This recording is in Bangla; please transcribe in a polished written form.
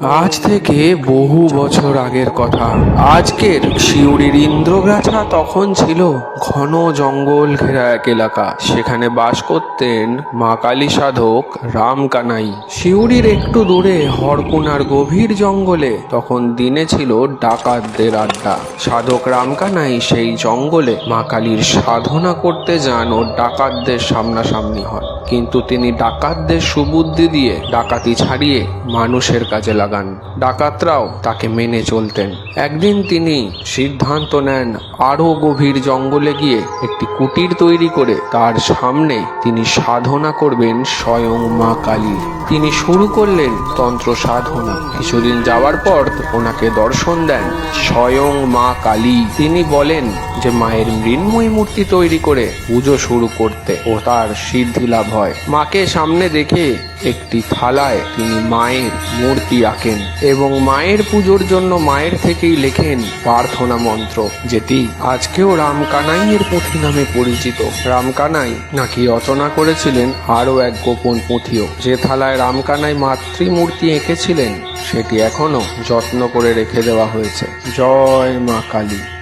আজ থেকে বহু বছর আগের কথা। আজকের সিউড়ির ইন্দ্রগাছা তখন ছিল ঘন জঙ্গল ঘেরা এক এলাকা। সেখানে বাস করতেন মা কালী সাধক রামকানাই। সিউড়ির একটু দূরে হরকুনার গভীর জঙ্গলে তখন দিনে ছিল ডাকাতদের আড্ডা। সাধক রামকানাই সেই জঙ্গলে মা কালীর সাধনা করতে যান ও ডাকাতদের সামনাসামনি হন। কিন্তু তিনি ডাকাতদের সুবুদ্ধি দিয়ে ডাকাতি ছাড়িয়ে মানুষের কাজে লাগান। ডাকাতরাও তাকে মেনে চলতেন। একদিন তিনি সিদ্ধান্ত নেন আরো গভীর জঙ্গলে গিয়ে একটি কুটির তৈরি করে তার সামনে তিনি সাধনা করবেন স্বয়ং মা কালী। তিনি শুরু করলেন তন্ত্র সাধনা। কিছুদিন যাওয়ার পর ওনাকে দর্শন দেন স্বয়ং মা কালী। তিনি বলেন যে মায়ের মৃন্ময়ী মূর্তি তৈরি করে পুজো শুরু করতে ও তার সিদ্ধি লাভ হয়। মাকে সামনে দেখে একটি থালায় তিনি মায়ের মূর্তি আঁকেন এবং মায়ের পুজোর জন্য মায়ের থেকেই লেখেন প্রার্থনা মন্ত্র, যেটি আজকেও রামকানাইয়ের পুঁথি নামে পরিচিত। রামকানাই নাকি রচনা করেছিলেন আরও এক গোপন পুঁথিও। যে থালায় রামকানাই মাতৃমূর্তি এঁকেছিলেন সেটি এখনো যত্ন করে রেখে দেওয়া হয়েছে। জয় মা কালী।